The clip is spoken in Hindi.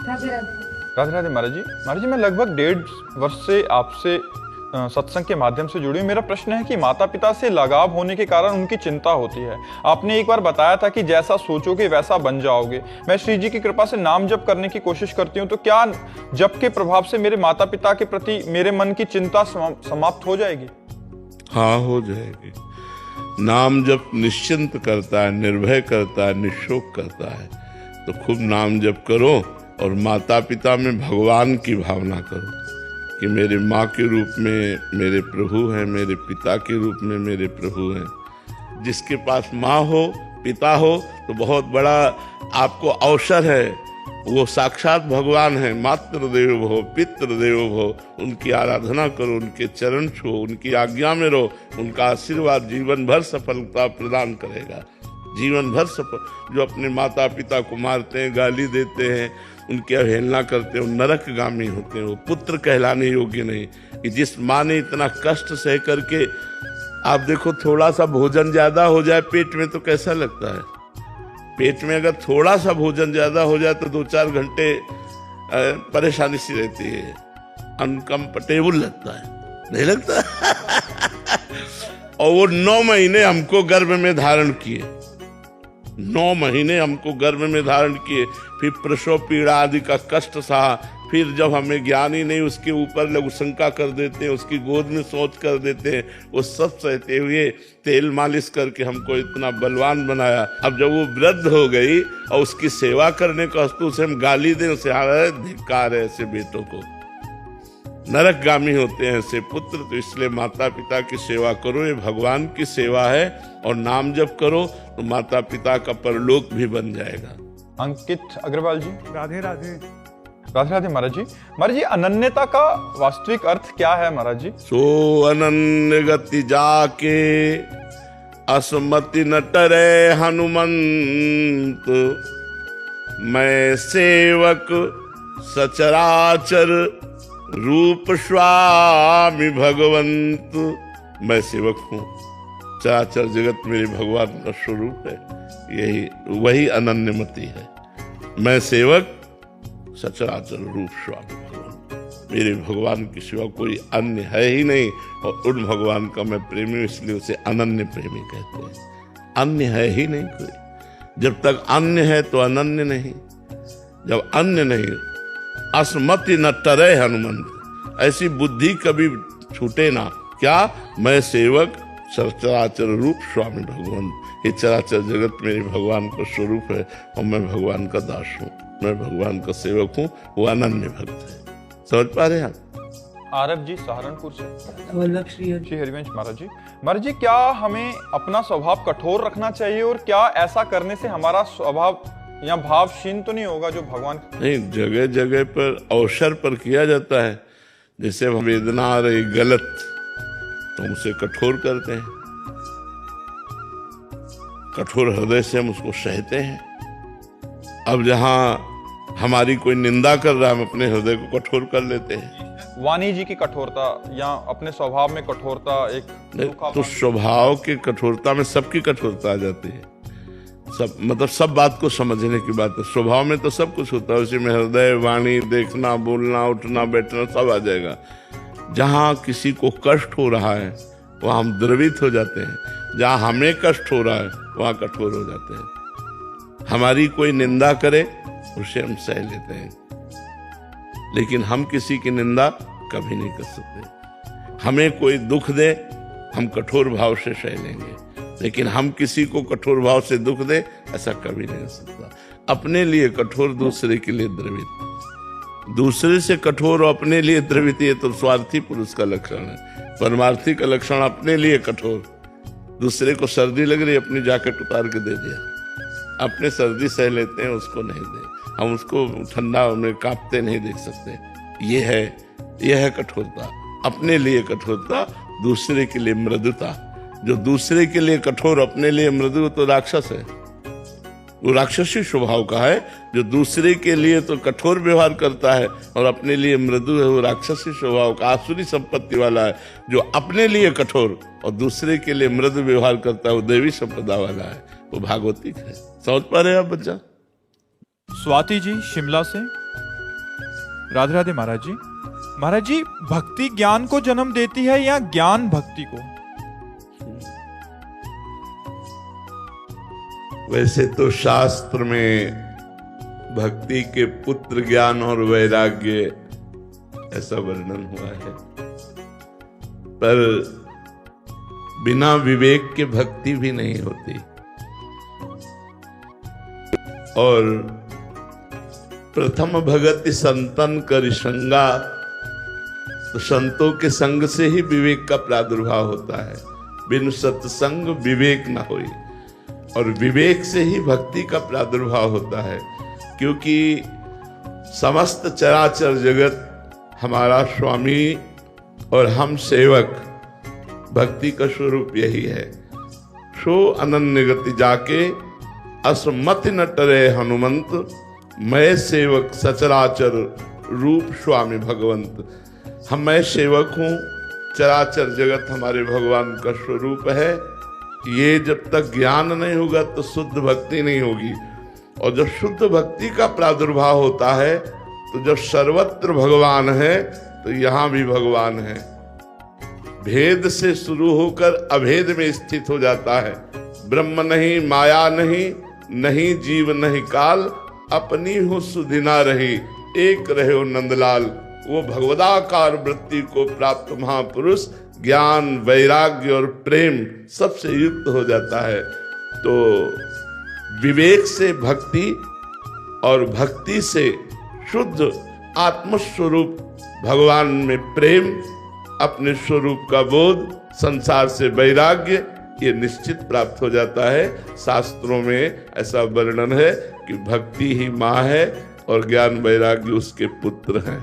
राधे राधे महाराज जी। महाराज जी, मैं लगभग 1.5 वर्ष से आपसे सत्संग के माध्यम से जुड़ी हूँ। मेरा प्रश्न है कि माता पिता से लगाव होने के कारण उनकी चिंता होती है। आपने एक बार बताया था कि जैसा सोचोगे वैसा बन जाओगे। मैं श्री जी की कृपा से नाम जप करने की कोशिश करती हूँ, तो क्या जप के प्रभाव से मेरे माता पिता के प्रति मेरे मन की चिंता समाप्त हो जाएगी? हाँ, हो जाएगी। नाम जप निश्चिंत करता है, निर्भय करता है, निशोक करता है। तो खूब नाम जप करो और माता पिता में भगवान की भावना करो कि मेरे माँ के रूप में मेरे प्रभु हैं, मेरे पिता के रूप में मेरे प्रभु हैं। जिसके पास माँ हो, पिता हो, तो बहुत बड़ा आपको अवसर है। वो साक्षात भगवान है। मातृदेवो भव पितृदेवो भव। उनकी आराधना करो, उनके चरण छुओ, उनकी आज्ञा में रहो। उनका आशीर्वाद जीवन भर सफलता प्रदान करेगा। जीवन भर सफल। जो अपने माता पिता को मारते हैं, गाली देते हैं, उनकी अवहेलना करते हैं, वो नरकगामी होते हैं। वो पुत्र कहलाने योग्य नहीं। कि जिस माँ ने इतना कष्ट सह करके, आप देखो, थोड़ा सा भोजन ज्यादा हो जाए पेट में तो कैसा लगता है। पेट में अगर थोड़ा सा भोजन ज्यादा हो जाए तो 2-4 घंटे परेशानी सी रहती है, अनकंफर्टेबल लगता है, नहीं लगता? और वो 9 महीने हमको गर्भ में धारण किए। 9 महीने हमको गर्भ में धारण किए, फिर प्रसव पीड़ा आदि का कष्ट सहा। फिर जब हमें ज्ञान ही नहीं, उसके ऊपर लघुशंका कर देते हैं, उसकी गोद में सोच कर देते हैं। वो सब सहते हुए तेल मालिश करके हमको इतना बलवान बनाया। अब जब वो वृद्ध हो गई और उसकी सेवा करने का वस्तु से हम गाली दें, उसे धिक्कार है ऐसे बेटों को। नरकगामी होते हैं ऐसे पुत्र। तो इसलिए माता पिता की सेवा करो, ये भगवान की सेवा है। और नाम जप करो तो माता पिता का परलोक भी बन जाएगा। अंकित अग्रवाल जी। राधे राधे। राधे राधे महाराज जी। महाराज जी, अनन्यता का वास्तविक अर्थ क्या है महाराज जी? सो अनन्य गति जाके असमति न टरे हनुमंत। मैं सेवक सचराचर रूप स्वामी भगवंत। मैं सेवक हूँ, चराचर जगत मेरे भगवान का स्वरूप है। यही वही अनन्यमति है। मैं सेवक सचराचर रूप स्वामी भगवान। मेरे भगवान की सिवा कोई अन्य है ही नहीं। और उन भगवान का मैं प्रेमी हूं, इसलिए उसे अनन्य प्रेमी कहते हैं। अन्य है ही नहीं कोई। जब तक अन्य है तो अनन्य नहीं। जब अन्य नहीं, असमति न टरे हनुमंत। ऐसी बुद्धि कभी छूटे ना। क्या? मैं सेवक चराचर रूप स्वामी भगवान। ये चराचर जगत मेरे भगवान का स्वरूप है और मैं भगवान का दास हूँ, मैं भगवान का सेवक हूँ। वो अनन्य भक्त है। समझ पा रहे हैं आप? आरव जी सहारनपुर से। श्री हरिवंश महाराज जी। महाराज जी, क्या हमें अपना स्वभाव कठोर रखना चाहिए और क्या ऐसा करने से हमारा स्वभाव या भाव क्षीण तो नहीं होगा जो भगवान? नहीं, जगह जगह पर अवसर पर किया जाता है। जैसे वेदना आ रही गलत तो हम उसे कठोर करते हैं। कठोर हृदय से हम उसको सहते हैं। अब जहां हमारी कोई निंदा कर रहा है, हम अपने हृदय को कठोर कर लेते हैं। वाणी जी की कठोरता या अपने स्वभाव में कठोरता एक तो स्वभाव की कठोरता में सबकी कठोरता आ जाती है। सब मतलब सब बात को समझने की बात है। स्वभाव में तो सब कुछ होता है, उसी में हृदय, वाणी, देखना, बोलना, उठना, बैठना सब आ जाएगा। जहाँ किसी को कष्ट हो रहा है वहाँ हम द्रवित हो जाते हैं। जहाँ हमें कष्ट हो रहा है वहाँ कठोर हो जाते हैं। हमारी कोई निंदा करे उसे हम सह लेते हैं, लेकिन हम किसी की निंदा कभी नहीं कर सकते। हमें कोई दुख दे हम कठोर भाव से सह लेंगे, लेकिन हम किसी को कठोर भाव से दुख दे ऐसा कभी नहीं हो सकता। अपने लिए कठोर, दूसरे के लिए द्रवित। दूसरे से कठोर और अपने लिए द्रवित, ये तो स्वार्थी पुरुष का लक्षण है। परमार्थी का लक्षण अपने लिए कठोर। दूसरे को सर्दी लग रही, अपनी जैकेट उतार के दे दिया। अपने सर्दी सह लेते हैं, उसको नहीं दे। हम उसको ठंडा में कांपते नहीं देख सकते। यह है कठोरता। अपने लिए कठोरता, दूसरे के लिए मृदुता। जो दूसरे के लिए कठोर, अपने लिए मृदु, तो राक्षस है। वो राक्षसी स्वभाव का है। जो दूसरे के लिए तो कठोर व्यवहार करता है और अपने लिए मृदु है, वो राक्षसी स्वभाव का, आसुरी संपत्ति वाला है। जो अपने लिए कठोर और दूसरे के लिए मृदु व्यवहार करता है, वो देवी संपदा वाला है, वो भागवतिक है। समझ पा रहे हैं आप बच्चा? स्वाति जी शिमला से। राधे राधे महाराज जी। महाराज जी, भक्ति ज्ञान को जन्म देती है या ज्ञान भक्ति को? वैसे तो शास्त्र में भक्ति के पुत्र ज्ञान और वैराग्य ऐसा वर्णन हुआ है, पर बिना विवेक के भक्ति भी नहीं होती। और प्रथम भगति संतन कर संगा, तो संतों के संग से ही विवेक का प्रादुर्भाव होता है। बिन सत्संग विवेक न होई, और विवेक से ही भक्ति का प्रादुर्भाव होता है, क्योंकि समस्त चराचर जगत हमारा स्वामी और हम सेवक। भक्ति का स्वरूप यही है। सो अनन्य गति जाके असमति न टरे हनुमंत, मैं सेवक सचराचर रूप स्वामी भगवंत। मैं सेवक हूँ, चराचर जगत हमारे भगवान का स्वरूप है। ये जब तक ज्ञान नहीं होगा तो शुद्ध भक्ति नहीं होगी, और जब शुद्ध भक्ति का प्रादुर्भाव होता है तो जब सर्वत्र भगवान है तो यहाँ भी भगवान है। भेद से शुरू होकर अभेद में स्थित हो जाता है। ब्रह्म नहीं, माया नहीं, नहीं जीव नहीं काल, अपनी हो सुधिना रही, एक रहे हो नंदलाल। वो भगवदाकार वृत्ति को प्राप्त महापुरुष ज्ञान, वैराग्य और प्रेम सबसे युक्त हो जाता है। तो विवेक से भक्ति और भक्ति से शुद्ध आत्मस्वरूप भगवान में प्रेम, अपने स्वरूप का बोध, संसार से वैराग्य, ये निश्चित प्राप्त हो जाता है। शास्त्रों में ऐसा वर्णन है कि भक्ति ही माँ है और ज्ञान वैराग्य उसके पुत्र हैं।